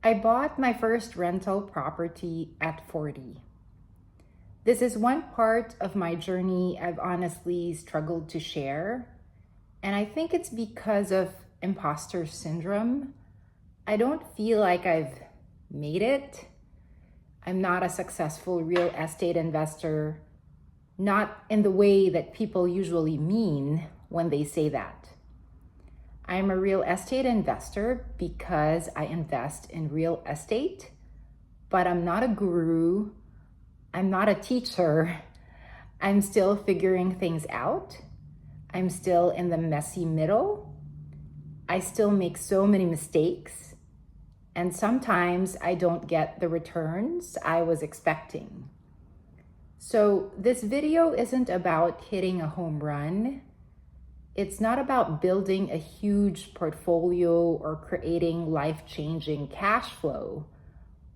I bought my first rental property at 40. This is one part of my journey I've honestly struggled to share, and I think it's because of imposter syndrome. I don't feel like I've made it. I'm not a successful real estate investor, not in the way that people usually mean when they say that. I'm a real estate investor because I invest in real estate, but I'm not a guru. I'm not a teacher. I'm still figuring things out. I'm still in the messy middle. I still make so many mistakes. And sometimes I don't get the returns I was expecting. So this video isn't about hitting a home run. It's not about building a huge portfolio or creating life-changing cash flow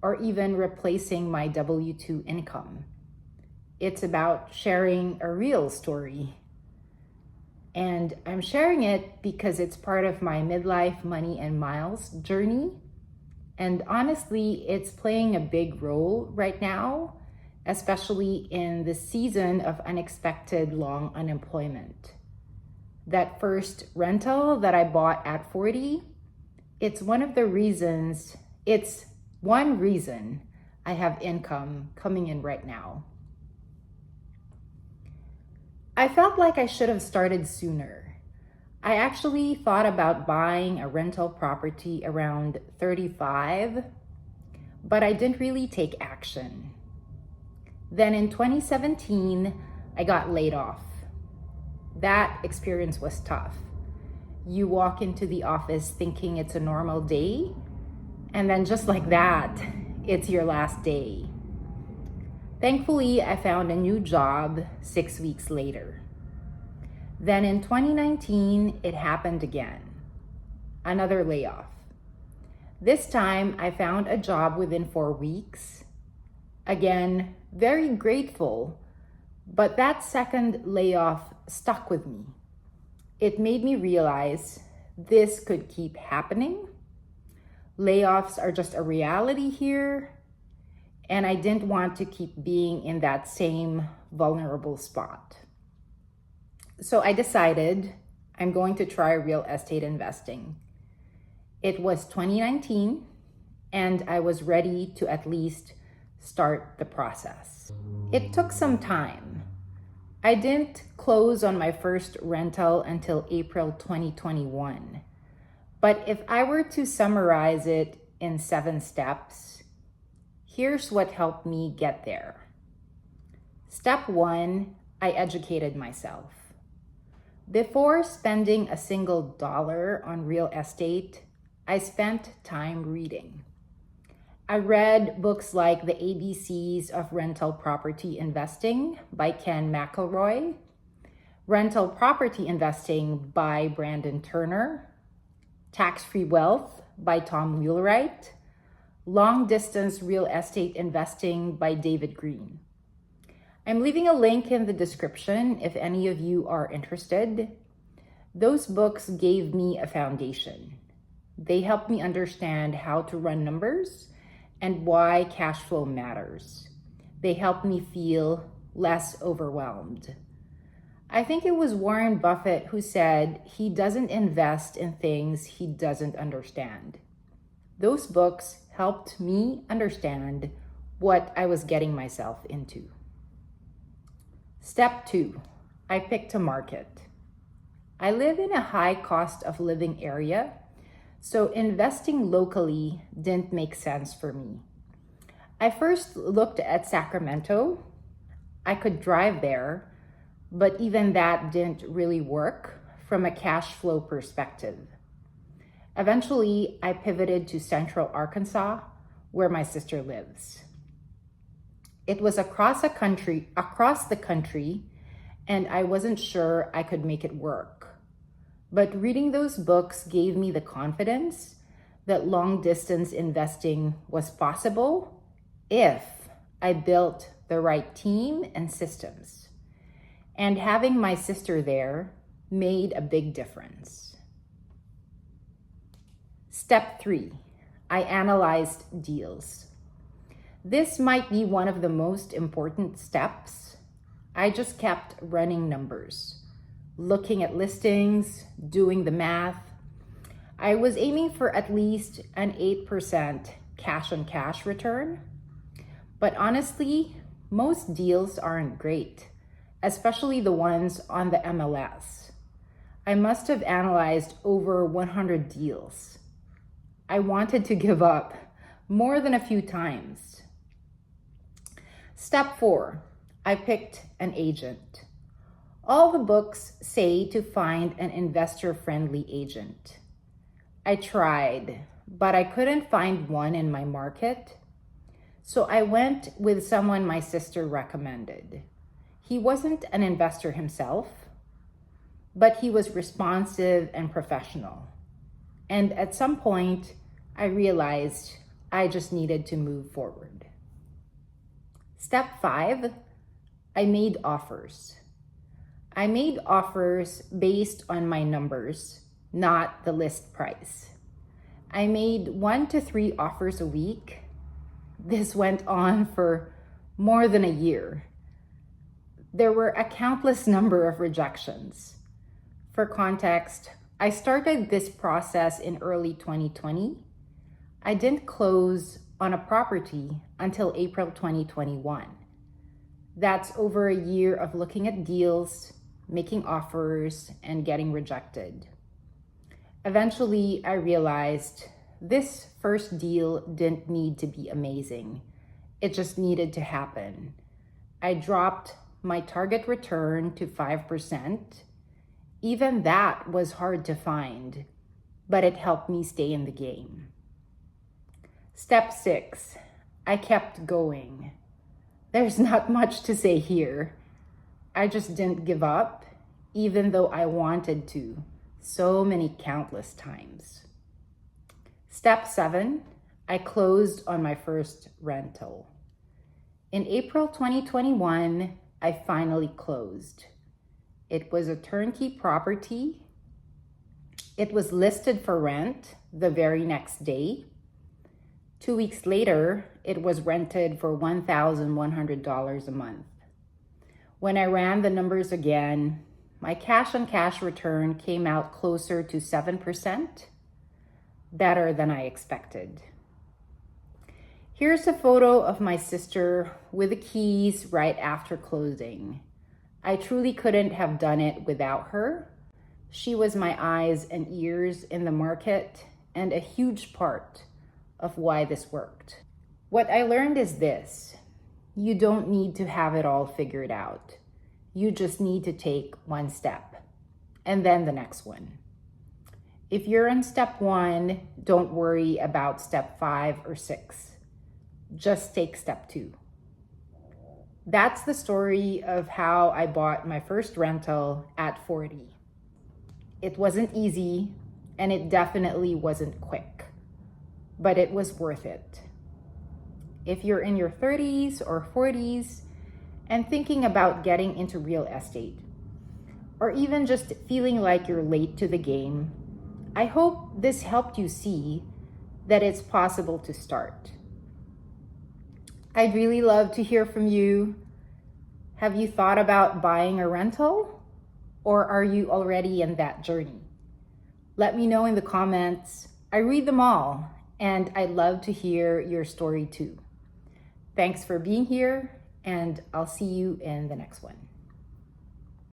or even replacing my W-2 income. It's about sharing a real story. And I'm sharing it because it's part of my midlife money and miles journey. And honestly, it's playing a big role right now, especially in the season of unexpected long unemployment. That first rental that I bought at 40, it's one reason I have income coming in right now. I felt like I should have started sooner. I actually thought about buying a rental property around 35, but I didn't really take action. Then in 2017, I got laid off. That experience was tough. You walk into the office thinking it's a normal day, and then just like that, it's your last day. Thankfully, I found a new job 6 weeks later. Then in 2019, it happened again. Another layoff. This time, I found a job within 4 weeks. Again, very grateful, but that second layoff stuck with me. It made me realize this could keep happening. Layoffs are just a reality here, and I didn't want to keep being in that same vulnerable spot. So I decided I'm going to try real estate investing. It was 2019, and I was ready to at least start the process. It took some time. I didn't close on my first rental until April 2021. But if I were to summarize it in 7 steps, here's what helped me get there. Step 1, I educated myself. Before spending a single dollar on real estate, I spent time reading. I read books like The ABCs of Rental Property Investing by Ken McElroy, Rental Property Investing by Brandon Turner, Tax-Free Wealth by Tom Wheelwright, Long Distance Real Estate Investing by David Green. I'm leaving a link in the description if any of you are interested. Those books gave me a foundation. They helped me understand how to run numbers and why cash flow matters. They helped me feel less overwhelmed. I think it was Warren Buffett who said he doesn't invest in things he doesn't understand. Those books helped me understand what I was getting myself into. Step 2, I picked a market. I live in a high cost of living area, so investing locally didn't make sense for me. I first looked at Sacramento. I could drive there, but even that didn't really work from a cash flow perspective. Eventually, I pivoted to Central Arkansas, where my sister lives. It was across the country, and I wasn't sure I could make it work. But reading those books gave me the confidence that long distance investing was possible if I built the right team and systems. And having my sister there made a big difference. Step 3, I analyzed deals. This might be one of the most important steps. I just kept running numbers, looking at listings, doing the math. I was aiming for at least an 8% cash on cash return. But honestly, most deals aren't great, especially the ones on the MLS. I must have analyzed over 100 deals. I wanted to give up more than a few times. Step 4, I picked an agent. All the books say to find an investor-friendly agent. I tried, but I couldn't find one in my market. So I went with someone my sister recommended. He wasn't an investor himself, but he was responsive and professional. And at some point, I realized I just needed to move forward. Step 5, I made offers. I made offers based on my numbers, not the list price. I made 1 to 3 offers a week. This went on for more than a year. There were a countless number of rejections. For context, I started this process in early 2020. I didn't close on a property until April 2021. That's over a year of looking at deals, making offers, and getting rejected. Eventually, I realized this first deal didn't need to be amazing. It just needed to happen. I dropped my target return to 5%. Even that was hard to find, but it helped me stay in the game. Step 6, I kept going. There's not much to say here. I just didn't give up, even though I wanted to, so many countless times. Step 7, I closed on my first rental. In April 2021, I finally closed. It was a turnkey property. It was listed for rent the very next day. 2 weeks later, it was rented for $1,100 a month. When I ran the numbers again, my cash on cash return came out closer to 7%, better than I expected. Here's a photo of my sister with the keys right after closing. I truly couldn't have done it without her. She was my eyes and ears in the market and a huge part of why this worked. What I learned is this: you don't need to have it all figured out. You just need to take one step and then the next one. If you're in step 1, don't worry about step 5 or 6. Just take step 2. That's the story of how I bought my first rental at 40. It wasn't easy, and it definitely wasn't quick, but it was worth it. If you're in your 30s or 40s and thinking about getting into real estate, or even just feeling like you're late to the game, I hope this helped you see that it's possible to start. I'd really love to hear from you. Have you thought about buying a rental? Or are you already in that journey? Let me know in the comments. I read them all, and I'd love to hear your story too. Thanks for being here, and I'll see you in the next one.